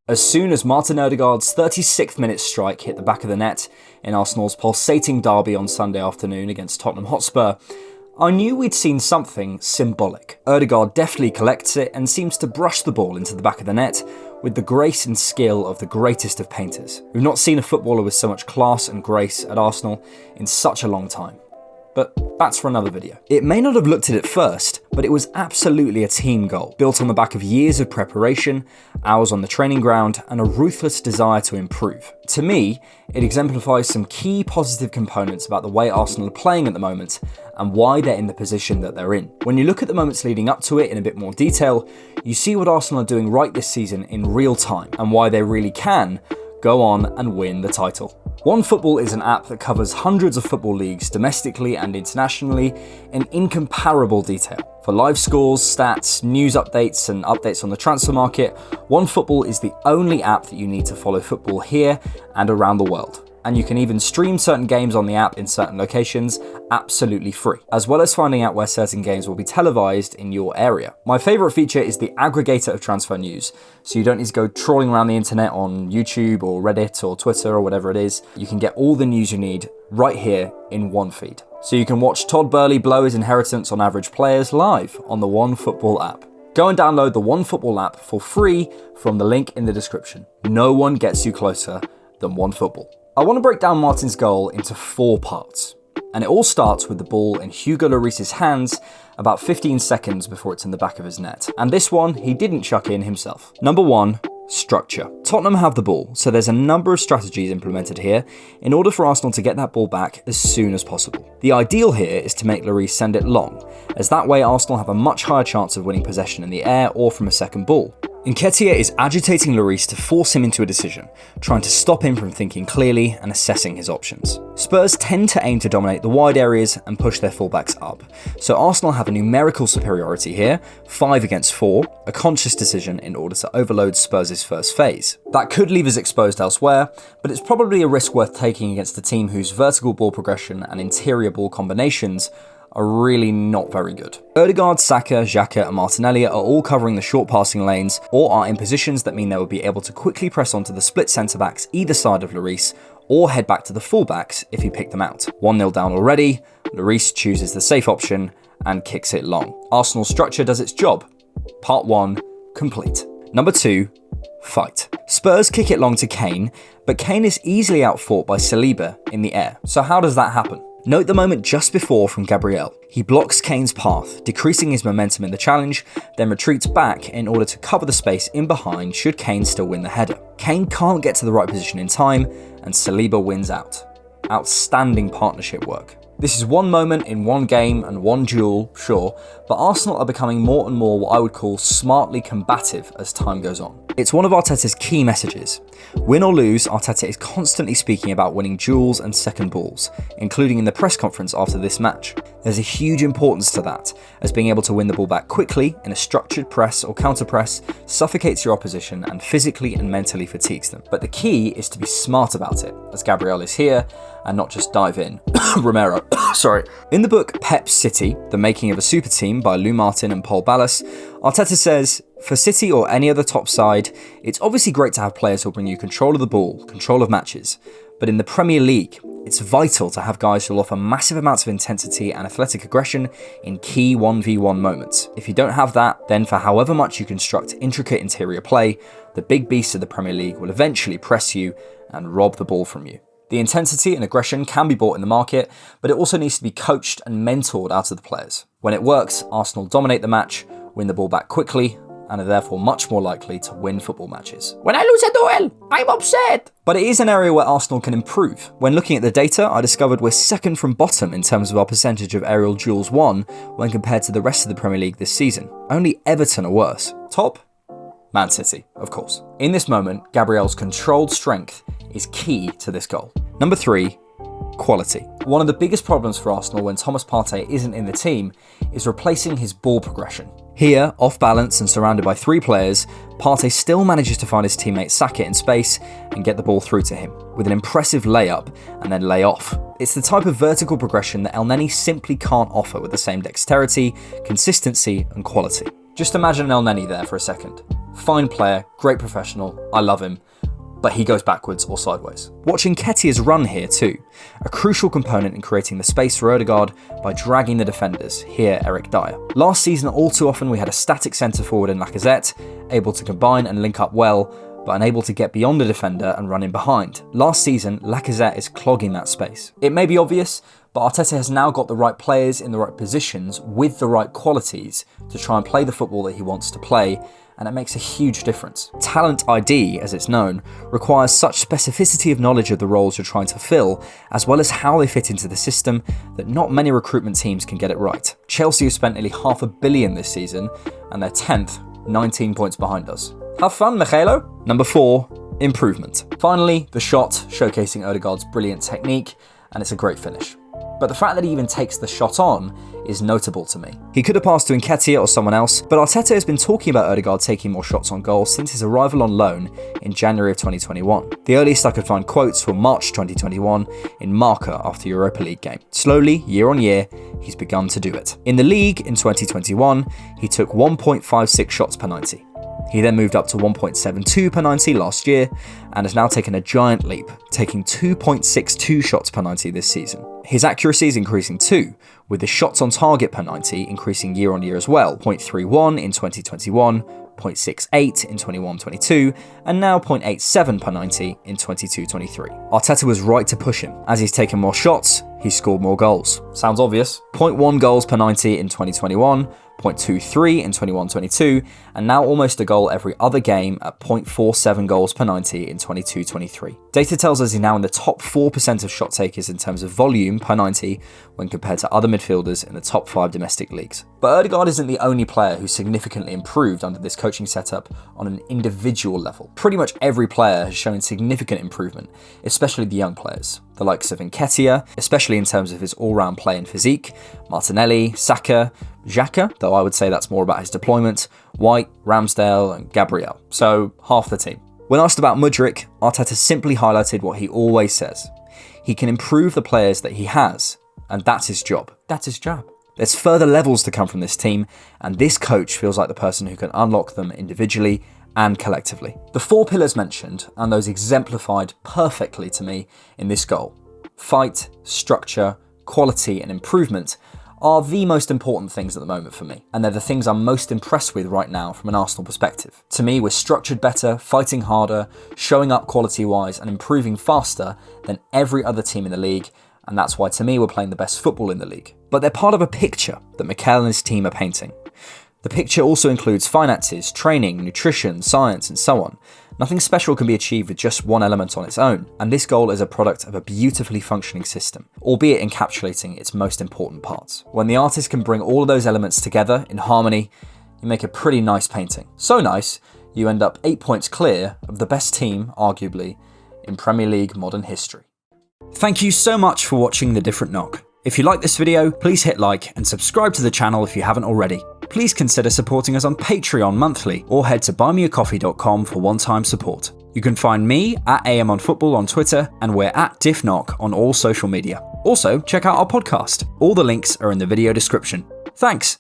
As soon as Martin Odegaard's 36th minute strike hit the back of the net in Arsenal's pulsating derby on Sunday afternoon against Tottenham Hotspur, I knew we'd seen something symbolic. Odegaard deftly collects it and seems to brush the ball into the back of the net with the grace and skill of the greatest of painters. We've not seen a footballer with so much class and grace at Arsenal in such a long time. But that's for another video. It may not have looked it at first, but it was absolutely a team goal, built on the back of years of preparation, hours on the training ground, and a ruthless desire to improve. To me, it exemplifies some key positive components about the way Arsenal are playing at the moment and why they're in the position that they're in. When you look at the moments leading up to it in a bit more detail, you see what Arsenal are doing right this season in real time and why they really can go on and win the title. OneFootball is an app that covers hundreds of football leagues domestically and internationally in incomparable detail. For live scores, stats, news updates, and updates on the transfer market, OneFootball is the only app that you need to follow football here and around the world. And you can even stream certain games on the app in certain locations absolutely free, as well as finding out where certain games will be televised in your area. My favourite feature is the aggregator of transfer news, so you don't need to go trawling around the internet on YouTube or Reddit or Twitter or whatever it is. You can get all the news you need right here in one feed. So you can watch Todd Burley blow his inheritance on average players live on the OneFootball app. Go and download the OneFootball app for free from the link in the description. No one gets you closer than OneFootball. I want to break down Martin's goal into 4 parts, and it all starts with the ball in Hugo Lloris's hands about 15 seconds before it's in the back of his net. And this one, he didn't chuck in himself. Number 1, structure. Tottenham have the ball, so there's a number of strategies implemented here in order for Arsenal to get that ball back as soon as possible. The ideal here is to make Lloris send it long, as that way Arsenal have a much higher chance of winning possession in the air or from a second ball. Nketiah is agitating Lloris to force him into a decision, trying to stop him from thinking clearly and assessing his options. Spurs tend to aim to dominate the wide areas and push their fullbacks up, so Arsenal have a numerical superiority here, 5 against 4, a conscious decision in order to overload Spurs' first phase. That could leave us exposed elsewhere, but it's probably a risk worth taking against a team whose vertical ball progression and interior ball combinations are really not very good. Odegaard, Saka, Xhaka and Martinelli are all covering the short passing lanes or are in positions that mean they will be able to quickly press onto the split centre-backs either side of Lloris or head back to the full-backs if he picked them out. 1-0 down already, Lloris chooses the safe option and kicks it long. Arsenal's structure does its job. Part 1, complete. Number 2, fight. Spurs kick it long to Kane, but Kane is easily outfought by Saliba in the air. So how does that happen? Note the moment just before from Gabriel. He blocks Kane's path, decreasing his momentum in the challenge, then retreats back in order to cover the space in behind should Kane still win the header. Kane can't get to the right position in time, and Saliba wins out. Outstanding partnership work. This is one moment in one game and one duel, sure, but Arsenal are becoming more and more what I would call smartly combative as time goes on. It's one of Arteta's key messages. Win or lose, Arteta is constantly speaking about winning duels and second balls, including in the press conference after this match. There's a huge importance to that, as being able to win the ball back quickly in a structured press or counter press suffocates your opposition and physically and mentally fatigues them. But the key is to be smart about it, as Gabriel is here, and not just dive in. Romero, sorry. In the book Pep's City, The Making of a Super Team by Lou Martin and Paul Ballas, Arteta says, for City or any other top side, it's obviously great to have players who'll bring you control of the ball, control of matches, but in the Premier League, it's vital to have guys who'll offer massive amounts of intensity and athletic aggression in key 1v1 moments. If you don't have that, then for however much you construct intricate interior play, the big beasts of the Premier League will eventually press you and rob the ball from you. The intensity and aggression can be bought in the market, but it also needs to be coached and mentored out of the players. When it works, Arsenal dominate the match, win the ball back quickly, and are therefore much more likely to win football matches. When I lose a duel, I'm upset! But it is an area where Arsenal can improve. When looking at the data, I discovered we're second from bottom in terms of our percentage of aerial duels won when compared to the rest of the Premier League this season. Only Everton are worse. Top? Man City, of course. In this moment, Gabriel's controlled strength is key to this goal. Number 3, quality. One of the biggest problems for Arsenal when Thomas Partey isn't in the team is replacing his ball progression. Here, off balance and surrounded by 3 players, Partey still manages to find his teammate Saka in space and get the ball through to him, with an impressive layup and then lay off. It's the type of vertical progression that Elneny simply can't offer with the same dexterity, consistency and quality. Just imagine Elneny there for a second. fine player, great professional, I love him, but he goes backwards or sideways. Watching Nketiah's run here too, a crucial component in creating the space for Odegaard by dragging the defenders, here Eric Dyer. Last season, all too often we had a static centre forward in Lacazette, able to combine and link up well, but unable to get beyond the defender and run in behind. Last season, Lacazette is clogging that space. It may be obvious, but Arteta has now got the right players in the right positions with the right qualities to try and play the football that he wants to play, and it makes a huge difference. Talent ID, as it's known, requires such specificity of knowledge of the roles you're trying to fill, as well as how they fit into the system, that not many recruitment teams can get it right. Chelsea have spent nearly £500 million this season, and they're 10th, 19 points behind us. Have fun, Michaelo! Number 4, improvement. Finally, the shot, showcasing Odegaard's brilliant technique, and it's a great finish. But the fact that he even takes the shot on is notable to me. He could have passed to Nketiah or someone else, but Arteta has been talking about Odegaard taking more shots on goal since his arrival on loan in January of 2021. The earliest I could find quotes were March 2021 in Marca after Europa League game. Slowly, year on year, he's begun to do it. In the league in 2021, he took 1.56 shots per 90. He then moved up to 1.72 per 90 last year and has now taken a giant leap, taking 2.62 shots per 90 this season. His accuracy is increasing too, with the shots on target per 90 increasing year on year as well, 0.31 in 2021, 0.68 in 21-22, and now 0.87 per 90 in 22-23. Arteta was right to push him. As he's taken more shots, he's scored more goals. Sounds obvious. 0.1 goals per 90 in 2021, 0.23 in 21-22, and now almost a goal every other game at 0.47 goals per 90 in 22-23. Data tells us he's now in the top 4% of shot takers in terms of volume per 90 when compared to other midfielders in the top 5 domestic leagues. But Odegaard isn't the only player who's significantly improved under this coaching setup on an individual level. Pretty much every player has shown significant improvement, especially the young players. The likes of Nketiah, especially in terms of his all-round play and physique, Martinelli, Saka, Xhaka, though I would say that's more about his deployment, White, Ramsdale and Gabriel, so half the team. When asked about Mudryk, Arteta simply highlighted what he always says. He can improve the players that he has, and that's his job. That's his job. There's further levels to come from this team, and this coach feels like the person who can unlock them individually and collectively. The 4 pillars mentioned, and those exemplified perfectly to me in this goal, fight, structure, quality and improvement, are the most important things at the moment for me, and they're the things I'm most impressed with right now from an Arsenal perspective. To me, we're structured better, fighting harder, showing up quality-wise and improving faster than every other team in the league, and that's why to me we're playing the best football in the league. But they're part of a picture that Mikel and his team are painting. The picture also includes finances, training, nutrition, science and so on. Nothing special can be achieved with just one element on its own, and this goal is a product of a beautifully functioning system, albeit encapsulating its most important parts. When the artist can bring all of those elements together in harmony, you make a pretty nice painting. So nice, you end up 8 points clear of the best team, arguably, in Premier League modern history. Thank you so much for watching The Different Knock. If you like this video, please hit like and subscribe to the channel if you haven't already. Please consider supporting us on Patreon monthly or head to buymeacoffee.com for one-time support. You can find me at AMOnFootball on Twitter and we're at DiffKnock on all social media. Also, check out our podcast. All the links are in the video description. Thanks!